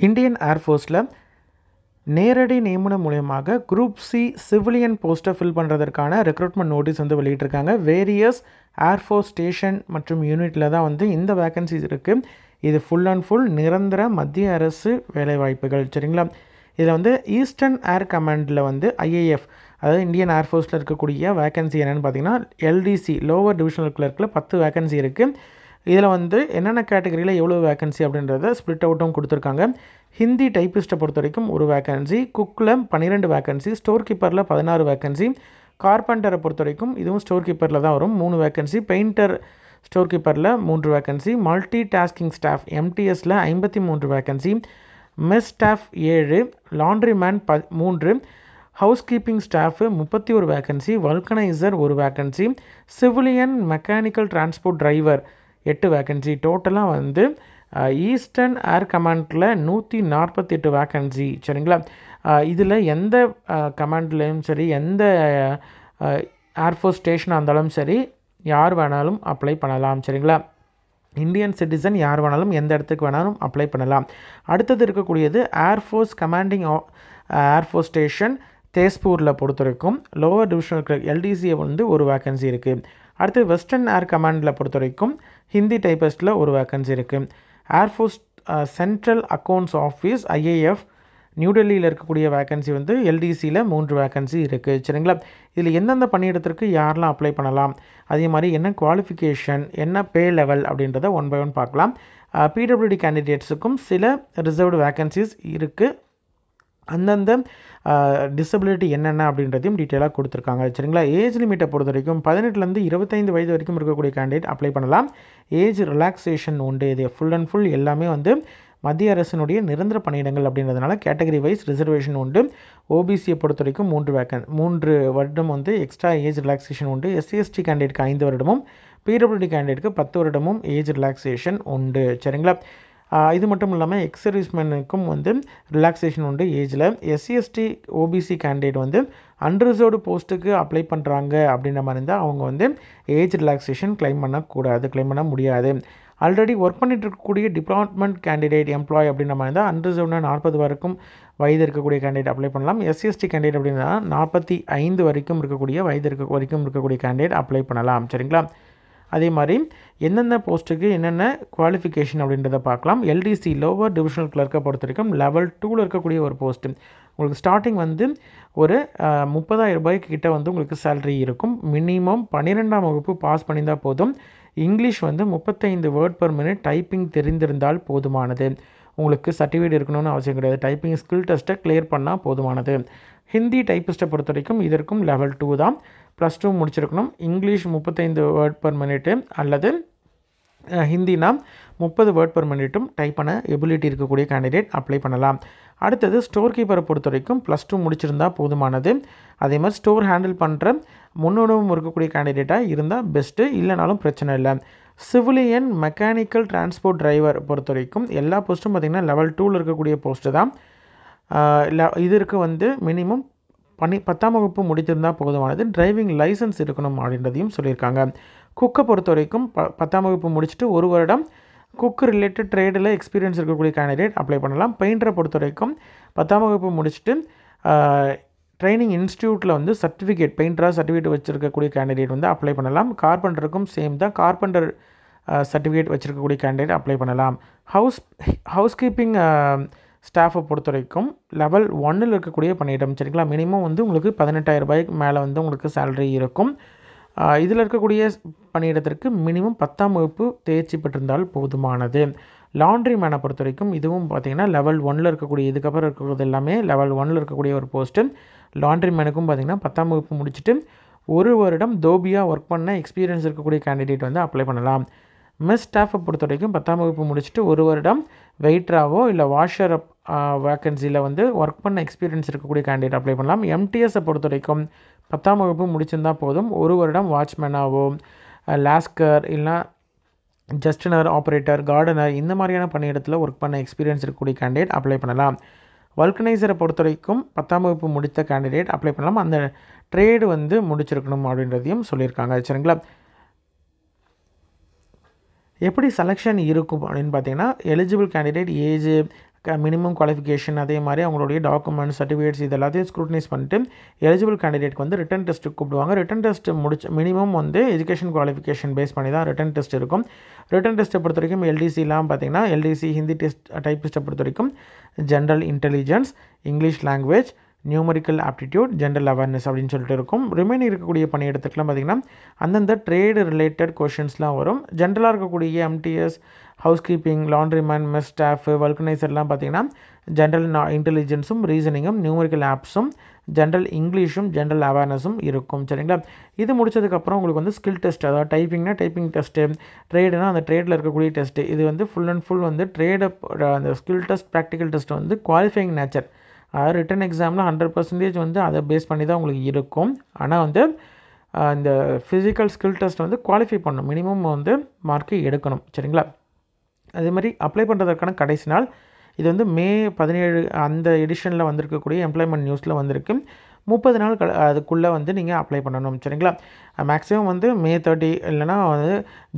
Indian ஏர்ஃபோர்ஸில் நேரடி நியமனம் மூலயமாக குரூப் சி சிவிலியன் போஸ்ட்டை ஃபில் பண்ணுறதற்கான ரெக்ரூட்மெண்ட் நோட்டீஸ் வந்து வெளியிட்டிருக்காங்க. வேரியஸ் ஏர்ஃபோர்ஸ் ஸ்டேஷன் மற்றும் யூனிட்டில் தான் வந்து இந்த வேக்கன்சிஸ் இருக்குது. இது ஃபுல் அண்ட் ஃபுல் நிரந்தர மத்திய அரசு வேலைவாய்ப்புகள். சரிங்களா? இதில் வந்து ஈஸ்டர்ன் ஏர் கமாண்டில் வந்து ஐஏஎஃப், அதாவது இந்தியன் ஏர்ஃபோர்ஸில் இருக்கக்கூடிய வேக்கன்சி என்னென்னு பார்த்தீங்கன்னா எல்டிசி லோவர் டிவிஷனல் கிளர்க்கில் 10 வேக்கன்சி இருக்குது. இதில் வந்து என்னென்ன கேட்டகரியில் எவ்வளோ வேக்கன்சி அப்படின்றத ஸ்ப்ளிட் அவுட்டும் கொடுத்துருக்காங்க. ஹிந்தி டைப்பிஸ்ட்டை பொறுத்த வரைக்கும் ஒரு வேக்கன்சி, குக்கில் 12 வேக்கன்சி, ஸ்டோர் கீப்பரில் 16 வேக்கன்சி, கார்பெண்டரை பொறுத்த வரைக்கும் இதுவும் ஸ்டோர் கீப்பரில் தான் வரும் 3 வேக்கன்சி, பெயிண்டர் ஸ்டோர் கீப்பரில் 3 வேக்கன்சி, மல்டி டாஸ்கிங் ஸ்டாஃப் எம்டிஎஸில் 53 vacancy, mess staff 7, laundryman 3, housekeeping staff 31 vacancy, vulcaniser 1 vacancy, civilian mechanical transport driver 8 vacancy. டோட்டலாக வந்து ஈஸ்டர்ன் ஏர் கமாண்டில் 148 வேக்கன்சி. சரிங்களா? இதில் எந்த கமாண்ட்லேயும் சரி, எந்த ஏர்ஃபோர்ஸ் ஸ்டேஷனாக இருந்தாலும் சரி, யார் வேணாலும் அப்ளை பண்ணலாம். சரிங்களா? இந்தியன் சிட்டிசன் யார் வேணாலும் எந்த இடத்துக்கு வேணாலும் அப்ளை பண்ணலாம். அடுத்தது இருக்கக்கூடியது ஏர்ஃபோர்ஸ் கமாண்டிங் ஏர்ஃபோர்ஸ் ஸ்டேஷன் தேஸ்பூரில் பொறுத்த வரைக்கும் லோவர் டிவிஷனல் கிளர்க் எல்டிசியை வந்து ஒரு வேக்கன்சி இருக்குது. அடுத்து வெஸ்டர்ன் ஏர் கமாண்டில் பொறுத்த வரைக்கும் ஹிந்தி டைப்பிஸ்ட்டில் ஒரு வேக்கன்சி இருக்குது. Air force central accounts office IAF new டெல்லியில் இருக்கக்கூடிய வேக்கன்சி வந்து எல்டிசியில் 3 வேக்கன்சி இருக்குது. சரிங்களா? இதில் எந்தெந்த பணியிடத்திற்கு யாரெல்லாம் அப்ளை பண்ணலாம், அதே மாதிரி என்ன குவாலிஃபிகேஷன், என்ன பே லெவல் அப்படின்றத ஒன் பை ஒன் பார்க்கலாம். பிடபிள்யூடி கேண்டிடேட்ஸுக்கும் சில ரிசர்வ்டு வேக்கன்சிஸ் இருக்குது. அந்தந்த டிசபிலிட்டி என்னென்ன அப்படின்றதையும் டீட்டெயிலாக கொடுத்துருக்காங்க. சரிங்களா? ஏஜ் லிமிட்டை பொறுத்த வரைக்கும் 18லேருந்து 25 வயது வரைக்கும் இருக்கக்கூடிய கேண்டிடேட் அப்ளை பண்ணலாம். ஏஜ் ரிலாக்ஸேஷன் உண்டு. இது ஃபுல் அண்ட் ஃபுல் எல்லாமே வந்து மத்திய அரசினுடைய நிரந்தர பணியிடங்கள் அப்படின்றதுனால கேட்டகரி வைஸ் ரிசர்வேஷன் உண்டு. ஓபிசியை பொறுத்த வரைக்கும் 3 வருடம் வந்து எக்ஸ்ட்ரா ஏஜ் ரிலாக்ஸேஷன் உண்டு. எஸ்சிஎஸ்டி கேண்டிடேட்க்கு 5 வருடமும், பிடபிள்யூடி கேண்டிடேட்க்கு 10 வருடமும் ஏஜ் ரிலாக்ஸேஷன் உண்டு. சரிங்களா? இது மட்டும் இல்லாமல் எக்ஸர்வீஸ்மேனுக்கும் வந்து ரிலாக்ஸேஷன் உண்டு ஏஜில். எஸ்சிஎஸ்டி ஓபிசி கேண்டிடேட் வந்து அன்ரிசர்வ்டு போஸ்ட்டுக்கு அப்ளை பண்ணுறாங்க அப்படின்ற மாதிரி இருந்தால் அவங்க வந்து ஏஜ் ரிலாக்ஸேஷன் கிளைம் பண்ண முடியாது. ஆல்ரெடி ஒர்க் பண்ணிட்டு இருக்கக்கூடிய டிபார்ட்மெண்ட் கேண்டிடேட் எம்ப்ளாய் அப்படின்ற மாதிரி இருந்தால் அன்ரிசர்வ்னா 40 வரைக்கும் வயது இருக்கக்கூடிய கேண்டிடேட் அப்ளை பண்ணலாம். எஸ்சிஎஸ்டி கேண்டிடேட் அப்படின்னா 45 வரைக்கும் இருக்கக்கூடிய வயது வரைக்கும் இருக்கக்கூடிய கேண்டிடேட் அப்ளை பண்ணலாம். சரிங்களா? அதே மாதிரி எந்தெந்த போஸ்ட்டுக்கு என்னென்ன குவாலிஃபிகேஷன் அப்படின்றத பார்க்கலாம். எல்டிசி லோவர் டிவிஷனல் கிளர்க்கை பொறுத்த வரைக்கும் லெவல் 2ல் இருக்கக்கூடிய ஒரு போஸ்ட்டு. உங்களுக்கு ஸ்டார்டிங் வந்து ஒரு 30,000 ரூபாய்க்கு கிட்ட வந்து உங்களுக்கு சேலரி இருக்கும். மினிமம் 12ஆம் வகுப்பு பாஸ் பண்ணியிருந்தால் போதும். இங்கிலீஷ் வந்து 35 வேர்ட் பர் மினிட் டைப்பிங் தெரிந்திருந்தால் போதுமானது. உங்களுக்கு சர்டிஃபிகேட் இருக்கணும்னு அவசியம் கிடையாது. டைப்பிங் ஸ்கில் டெஸ்ட்டை கிளியர் பண்ணால் போதுமானது. ஹிந்தி டைப்பிஸ்ட்டை பொறுத்த வரைக்கும் இதற்கும் லெவல் 2 தான். +2 முடிச்சிருக்கணும். இங்கிலீஷ் 35 வேர்ட் பர் மினிட்டு அல்லது ஹிந்தினா 30 வேர்ட் பர் மினிட்டும் டைப் பண்ண எபிலிட்டி இருக்கக்கூடிய கேண்டிடேட் அப்ளை பண்ணலாம். அடுத்தது ஸ்டோர் கீப்பரை பொறுத்த வரைக்கும் +2 முடிச்சிருந்தால் போதுமானது. அதே மாதிரி ஸ்டோர் ஹேண்டில் பண்ணுற முன்னோடவும் இருக்கக்கூடிய கேண்டிடேட்டாக இருந்தால் பெஸ்ட்டு, இல்லைனாலும் பிரச்சனை இல்லை. சிவிலியன் மெக்கானிக்கல் டிரான்ஸ்போர்ட் டிரைவர் பொறுத்த வரைக்கும் எல்லா போஸ்ட்டும் பார்த்திங்கன்னா லெவல் 2ல் இருக்கக்கூடிய போஸ்ட்டு தான். இதற்கு வந்து மினிமம் 10ஆம் வகுப்பு முடித்திருந்தால் போதுமானது. டிரைவிங் லைசன்ஸ் இருக்கணும் அப்படின்றதையும் சொல்லியிருக்காங்க. குக்கை பொறுத்த வரைக்கும் 10ஆம் வகுப்பு முடிச்சுட்டு 1 வருடம் குக் ரிலேட்டட் ட்ரேடில் எக்ஸ்பீரியன்ஸ் இருக்கக்கூடிய கேண்டிடேட் அப்ளை பண்ணலாம். பெயிண்டரை பொறுத்த வரைக்கும் 10ஆம் வகுப்பு முடிச்சுட்டு ட்ரைனிங் இன்ஸ்டியூட்டில் வந்து பெயிண்டராக சர்டிஃபிகேட் வச்சுருக்கக்கூடிய கேண்டிடேட் வந்து அப்ளை பண்ணலாம். கார்பெண்டருக்கும் சேம் தான். கார்பெண்டர் சர்டிஃபிகேட் வச்சுருக்கக்கூடிய கேண்டிடேட் அப்ளை பண்ணலாம். ஹவுஸ் கீப்பிங் ஸ்டாஃபை பொறுத்த வரைக்கும் லெவல் 1ல் இருக்கக்கூடிய பணியிடம். சரிங்களா? மினிமம் வந்து உங்களுக்கு 18,000 ரூபாய்க்கு மேலே வந்து உங்களுக்கு சேலரி இருக்கும். இதில் இருக்கக்கூடிய பணியிடத்திற்கு மினிமம் 10ஆம் வகுப்பு தேர்ச்சி பெற்றிருந்தால் போதுமானது. லாண்ட்ரி மேனை பொறுத்த வரைக்கும் இதுவும் பார்த்திங்கன்னா லெவல் 1ல் இருக்கக்கூடிய, இதுக்கப்புறம் இருக்கிறது எல்லாமே லெவல் 1ல் இருக்கக்கூடிய ஒரு போஸ்ட்டு. லாண்ட்ரி மேனுக்கும் பார்த்திங்கன்னா 10ஆம் வகுப்பு முடிச்சுட்டு 1 வருடம் தோபியாக ஒர்க் பண்ண எக்ஸ்பீரியன்ஸ் இருக்கக்கூடிய கேண்டிடேட் வந்து அப்ளை பண்ணலாம். மெஸ் ஸ்டாஃபை பொறுத்த வரைக்கும் 10ஆம் வகுப்பு முடிச்சுட்டு 1 வருடம் வெயிட்டராகவோ இல்லை வாஷர் வேக்கன்சியில் வந்து ஒர்க் பண்ண எக்ஸ்பீரியன்ஸ் இருக்கக்கூடிய கேண்டிடேட் அப்ளை பண்ணலாம். எம்டிஎஸை பொறுத்த வரைக்கும் 10ஆம் வகுப்பு முடிச்சிருந்தால் போதும். 1 வருடம் வாட்ச்மேனாகவோ லாஸ்கர் இல்லைனா ஜஸ்டினர் ஆப்ரேட்டர் கார்டனர் இந்த மாதிரியான பணியிடத்தில் ஒர்க் பண்ண எக்ஸ்பீரியன்ஸ் இருக்கக்கூடிய கேண்டிடேட் அப்ளை பண்ணலாம். வல்கனைசரை பொறுத்த வரைக்கும் 10ஆம் வகுப்பு முடித்த கேண்டிடேட் அப்ளை பண்ணலாம். அந்த ட்ரேடு வந்து முடிச்சிருக்கணும் அப்படின்றதையும் சொல்லியிருக்காங்க. சரிங்களா? எப்படி செலெக்ஷன் இருக்கும் அப்படின்னு பார்த்தீங்கன்னா, eligible candidate age minimum qualification அதே மாதிரி அவங்களுடைய டாக்குமெண்ட்ஸ் சர்டிஃபிகேட்ஸ் இது எல்லாத்தையும் ஸ்க்ரூட்டனைஸ் பண்ணிட்டு எலிஜிபிள் கேண்டிடேட்க்கு வந்து ரிட்டன் டெஸ்ட்டுக்கு கூப்பிடுவாங்க. ரிட்டன் டெஸ்ட் மினிமம் வந்து எஜுகேஷன் குவாலிஃபிகேஷன் பேஸ் பண்ணி தான் ரிட்டன் டெஸ்ட் இருக்கும். ரிட்டன் டெஸ்ட்டை பொறுத்த வரைக்கும் எல்டிசிலாம் பார்த்தீங்கன்னா எல்டிசி ஹிந்தி டைப்பிஸ்ட்டை பொறுத்த வரைக்கும் general intelligence, English language, numerical aptitude, general awareness அப்படின்னு சொல்லிட்டு இருக்கும். ரிமைனிங் இருக்கக்கூடிய பணியிடத்துக்குலாம் பார்த்திங்கன்னா அந்தந்த ட்ரேடு ரிலேட்டட் கொஷின்ஸ்லாம் வரும். ஜென்ரலாக இருக்கக்கூடிய MTS, housekeeping, laundryman, mess staff, வல்கனைசர்லாம் பார்த்திங்கன்னா ஜென்ரல் இன்டெலிஜென்ஸும், ரீசனிங்கும், நியூமரிக்கல் ஆப்ஸும், ஜென்ரல் இங்கிலீஷும், ஜென்ரல் அவேர்னஸும் இருக்கும். சரிங்களா? இது முடிச்சதுக்கப்புறம் உங்களுக்கு வந்து ஸ்கில் டெஸ்ட், அதாவது டைப்பிங்னா டைப்பிங் டெஸ்ட்டு, ட்ரேடுனா அந்த ட்ரேடில் இருக்கக்கூடிய டெஸ்ட்டு, இது வந்து ஃபுல் அண்ட் ஃபுல் வந்து ட்ரேடை அந்த ஸ்கில் டெஸ்ட் ப்ராக்டிக்கல் டெஸ்ட் வந்து குவாலிஃபைங் நேச்சர். அதாவது ரிட்டன் எக்ஸாமில் 100% வந்து அதை பேஸ் பண்ணி தான் உங்களுக்கு இருக்கும். ஆனால் வந்து இந்த ஃபிசிக்கல் ஸ்கில் டெஸ்ட் வந்து குவாலிஃபை பண்ணணும், மினிமம் வந்து மார்க்கு எடுக்கணும். சரிங்களா? அதே மாதிரி அப்ளை பண்ணுறதுக்கான கடைசி நாள் இது வந்து மே 17 அந்த எடிஷனில் வந்திருக்கக்கூடிய எம்ப்ளாய்மெண்ட் நியூஸில் வந்திருக்கு. 30 நாள் அதுக்குள்ளே வந்து நீங்கள் அப்ளை பண்ணணும். சரிங்களா? மேக்ஸிமம் வந்து மே 30 இல்லைனா வந்து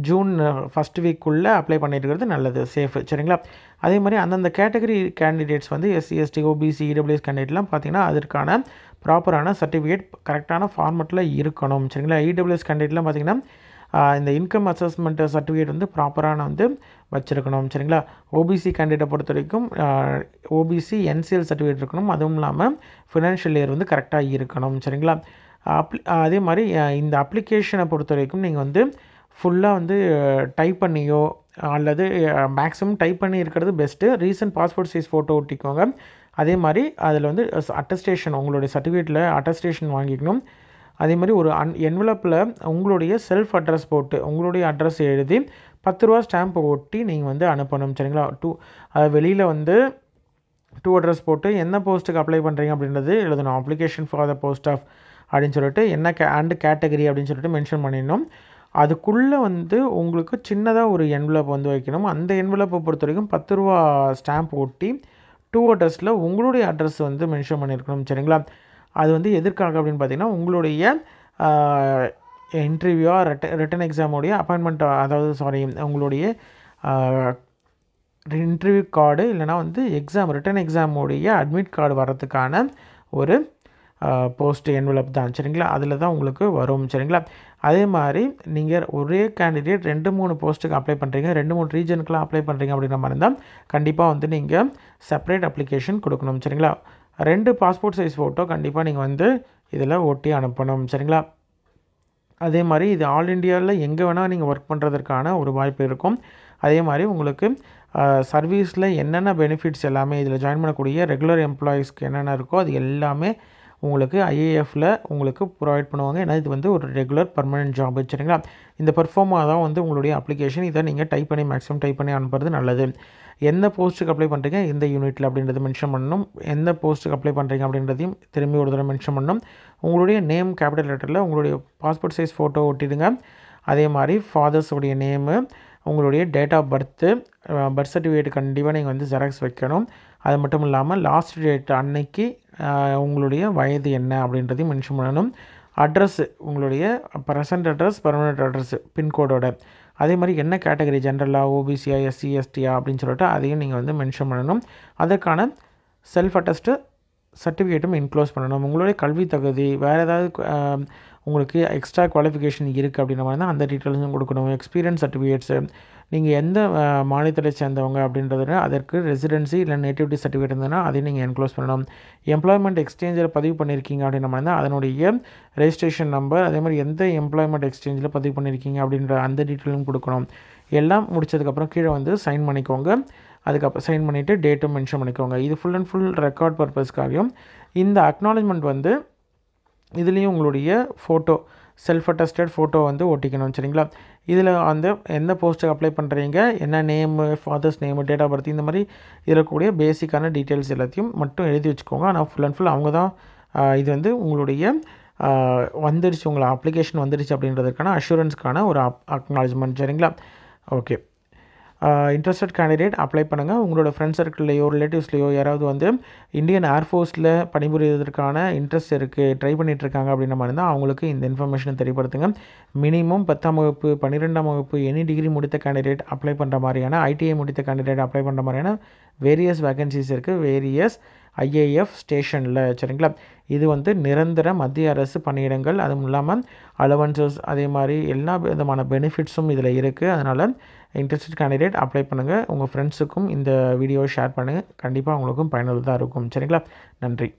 ஜூன் ஃபஸ்ட் வீக்குள்ளே அப்ளை பண்ணிட்டுருக்கிறது நல்லது, சேஃபு. சரிங்களா? அதே மாதிரி அந்தந்த கேட்டகரி கேண்டிடேட்ஸ் வந்து எஸ்சி, எஸ்டி, ஓபிசி, இடபிள்யூஎஸ் கேண்டிடேட்லாம் பார்த்திங்கன்னா அதற்கான ப்ராப்பரான சர்டிஃபிகேட் கரெக்டான ஃபார்மெட்டில் இருக்கணும். சரிங்களா? இடபிள்யூஎஸ் கேண்டிடேட்லாம் பார்த்திங்கன்னா இந்த இன்கம் அசஸ்மெண்ட் சர்டிஃபிகேட் வந்து ப்ராப்பரான வந்து வச்சுருக்கணும். சரிங்களா? ஓபிசி கேண்டிடேட்டை பொறுத்த வரைக்கும் ஓபிசி என்சிஎல் சர்டிஃபிகேட் இருக்கணும். அதுவும் இல்லாமல் ஃபினான்ஷியல் இயர் வந்து கரெக்டாக இருக்கணும். சரிங்களா? அதே மாதிரி இந்த அப்ளிகேஷனை பொறுத்த வரைக்கும் நீங்கள் வந்து ஃபுல்லாக வந்து டைப் பண்ணியோ அல்லது மேக்ஸிமம் டைப் பண்ணி இருக்கிறது best. Recent passport size photo ஒட்டிக்கோங்க. அதே மாதிரி அதில் வந்து அட்டஸ்டேஷன், உங்களுடைய சர்டிஃபிகேட்டில் அட்டஸ்டேஷன் வாங்கிக்கணும். அதே மாதிரி ஒரு என்வலப்பில் உங்களுடைய செல்ஃப் அட்ரஸ் போட்டு உங்களுடைய அட்ரஸ் எழுதி 10 ரூபா ஸ்டாம்ப் ஒட்டி நீங்கள் வந்து அனுப்பணும். சரிங்களா? வெளியில் வந்து 2 அட்ரஸ் போட்டு என்ன போஸ்ட்டுக்கு அப்ளை பண்ணுறீங்க அப்படின்றது எழுதணும். Application for the post of அப்படின்னு சொல்லிட்டு என்ன அண்ட் கேட்டகரி அப்படின்னு சொல்லிட்டு மென்ஷன் பண்ணிடணும். அதுக்குள்ளே வந்து உங்களுக்கு சின்னதாக ஒரு என்வலப் வந்து வைக்கணும். அந்த என்வலப்பை பொறுத்த வரைக்கும் 10 ரூபா ஸ்டாம்ப் ஒட்டி 2 அட்ரஸில் உங்களுடைய அட்ரஸ் வந்து மென்ஷன் பண்ணியிருக்கணும். சரிங்களா? அது வந்து எதற்காக அப்படின்னு பார்த்தீங்கன்னா உங்களுடைய இன்டர்வியூ ரிட்டன் எக்ஸாமுடைய அப்பாயின்மெண்ட், அதாவது உங்களுடைய இன்டர்வியூ கார்டு இல்லைனா வந்து ரிட்டன் எக்ஸாமுடைய அட்மிட் கார்டு வரதுக்கான ஒரு போஸ்ட் என்வலப் தான். சரிங்களா? அதில் தான் உங்களுக்கு வரும். சரிங்களா? அதே மாதிரி நீங்கள் ஒரே கேண்டிடேட் 2-3 போஸ்ட்டுக்கு அப்ளை பண்ணுறீங்க, 2-3 ரீஜனுக்குலாம் அப்ளை பண்ணுறீங்க அப்படின்ற மாதிரி இருந்தால் கண்டிப்பாக வந்து நீங்கள் செப்பரேட் அப்ளிகேஷன் கொடுக்கணும். சரிங்களா? 2 பாஸ்போர்ட் சைஸ் ஃபோட்டோ கண்டிப்பாக நீங்கள் வந்து இதில் ஒட்டி அனுப்பணும். சரிங்களா? அதே மாதிரி இது ஆல் இண்டியாவில் எங்கே வேணால் நீங்கள் ஒர்க் பண்ணுறதுக்கான ஒரு வாய்ப்பு இருக்கும். அதே மாதிரி உங்களுக்கு சர்வீஸில் என்னென்ன பெனிஃபிட்ஸ் எல்லாமே இதில் ஜாயின் பண்ணக்கூடிய ரெகுலர் எம்ப்ளாயீஸ்க்கு என்னென்ன இருக்கோ அது எல்லாமே உங்களுக்கு ஐஏஎஃப்பில் உங்களுக்கு ப்ரொவைட் பண்ணுவாங்க. ஏன்னா இது வந்து ஒரு ரெகுலர் பர்மனெண்ட் ஜாப். சரிங்களா? இந்த பெர்ஃபார்மாக தான் வந்து உங்களுடைய அப்ளிகேஷன். இதை நீங்கள் மேக்ஸிமம் டைப் பண்ணி அனுப்புறது நல்லது. எந்த போஸ்ட்டுக்கு அப்ளை பண்ணுறீங்க, எந்த யூனிட்டில் அப்படின்றது மென்ஷன் பண்ணணும். எந்த போஸ்ட்டுக்கு அப்ளை பண்ணுறீங்க அப்படின்றதையும் திரும்பி ஒரு தடவை மென்ஷன் பண்ணணும். உங்களுடைய நேம் கேபிட்டல் லெட்டரில் உங்களுடைய பாஸ்போர்ட் சைஸ் ஃபோட்டோ ஒட்டிடுங்க. அதே மாதிரி ஃபாதர்ஸுடைய நேமு, உங்களுடைய date of birth, birth certificate கண்டிப்பாக நீங்கள் வந்து ஜெராக்ஸ் வைக்கணும். அது மட்டும் இல்லாமல் லாஸ்ட் டேட் அன்னைக்கு உங்களுடைய வயது என்ன அப்படின்றதையும் மென்ஷன் பண்ணணும். அட்ரஸ்ஸு, உங்களுடைய ப்ரெசன்ட் அட்ரஸ், பர்மனெண்ட் அட்ரஸ், பின்கோடோட, அதே மாதிரி என்ன கேட்டகரி, ஜென்ரலாக, ஓபிசியா, எஸ்சி, எஸ்டியா அப்படின்னு சொல்லிட்டு அதையும் நீங்கள் வந்து மென்ஷன் பண்ணணும். அதற்கான செல்ஃப் அட்டஸ்ட்டு சர்டிஃபிகேட்டும் இன்க்ளோஸ் பண்ணணும். உங்களுடைய கல்வி தகுதி, வேறு ஏதாவது உங்களுக்கு எக்ஸ்ட்ரா குவாலிஃபிகேஷன் இருக்குது அப்படின்ற மாதிரி தான் அந்த டீட்டெயில்ஸும் கொடுக்கணும். எக்ஸ்பீரியன்ஸ் சர்டிஃபிகேட்ஸு, நீங்கள் எந்த மாநிலத்தை சேர்ந்தவங்க அப்படின்றத அதற்கு ரெசிடென்சி இல்லை நேட்டிவிட்டி சர்டிஃபிகேட் இருந்ததுன்னா அதையும் நீங்கள் என்க்ளோஸ் பண்ணணும். எம்ப்ளாய்மெண்ட் எக்ஸ்சேஞ்சில் பதிவு பண்ணியிருக்கீங்க அப்படின்ற மாதிரி தான் அதனுடைய ரெஜிஸ்ட்ரேஷன் நம்பர், அதே மாதிரி எந்த எம்ப்ளாய்மெண்ட் எக்ஸ்சேஞ்சில் பதிவு பண்ணியிருக்கீங்க அப்படின்ற அந்த டீட்டெயிலும் கொடுக்கணும். எல்லாம் முடிச்சதுக்கப்புறம் கீழே வந்து சைன் பண்ணிக்கோங்க. அதுக்கப்புறம் சைன் பண்ணிவிட்டு டேட்டும் மென்ஷன் பண்ணிக்கோங்க. இது ஃபுல் அண்ட் ஃபுல் ரெக்கார்ட் பர்பஸ்க்காகவும். இந்த அக்னாலஜ்மெண்ட் வந்து இதுலேயும் உங்களுடைய ஃபோட்டோ, செல்ஃப் அட்டஸ்டட் ஃபோட்டோ வந்து ஒட்டிக்கணும். சரிங்களா? இதில் வந்து எந்த போஸ்ட்டுக்கு அப்ளை பண்ணுறீங்க, என்ன name, father's name, date of birth, இந்த மாதிரி இருக்கக்கூடிய பேசிக்கான டீட்டெயில்ஸ் எல்லாத்தையும் மட்டும் எழுதி வச்சுக்கோங்க. ஆனால் ஃபுல் அண்ட் ஃபுல் அவங்க தான் இது வந்து உங்களுடைய வந்துடுச்சு, உங்களை அப்ளிகேஷன் வந்துடுச்சு அப்படின்றதுக்கான அஷூரன்ஸ்க்கான ஒரு அக்னாலஜ்மெண்ட். சரிங்களா? ஓகே. இன்ட்ரெஸ்டட் கேண்டிடேட் அப்ளை பண்ணுங்கள். உங்களோட ஃப்ரெண்ட்ஸ் சர்க்கிள்லையோ ரிலேட்டிவ்ஸ்லையோ யாராவது வந்து இந்தியன் ஏர்ஃபோர்ஸில் பணிபுரியறதுக்கான இன்ட்ரெஸ்ட் இருக்குது, ட்ரை பண்ணிகிட்ருக்காங்க அப்படின்ற மாதிரி இருந்தால் அவங்களுக்கு இந்த இன்ஃபர்மேஷனை தெரியப்படுத்துங்க. மினிமம் 10ஆம் வகுப்பு 12ஆம் வகுப்பு எனி டிகிரி முடித்த கேண்டிடேட் அப்ளை பண்ணுற மாதிரியான, ஐடிஐ முடித்த கேண்டிடேட் அப்ளை பண்ணுற மாதிரியான வேரியஸ் வேகன்சிஸ் இருக்குது வேரியஸ் ஐஏஎஃப் ஸ்டேஷனில். சரிங்களா? இது வந்து நிரந்தர மத்திய அரசு பணியிடங்கள். அதுவும் இல்லாமல் அலவன்சஸ் அதே மாதிரி எல்லா விதமான பெனிஃபிட்ஸும் இதில் இருக்குது. அதனால் இன்ட்ரெஸ்டட் கேண்டிடேட் அப்ளை பண்ணுங்கள். உங்கள் ஃப்ரெண்ட்ஸுக்கும் இந்த வீடியோவை ஷேர் பண்ணுங்கள். கண்டிப்பாக உங்களுக்கும் பயனுள்ளதாக இருக்கும். சரிங்களா? நன்றி.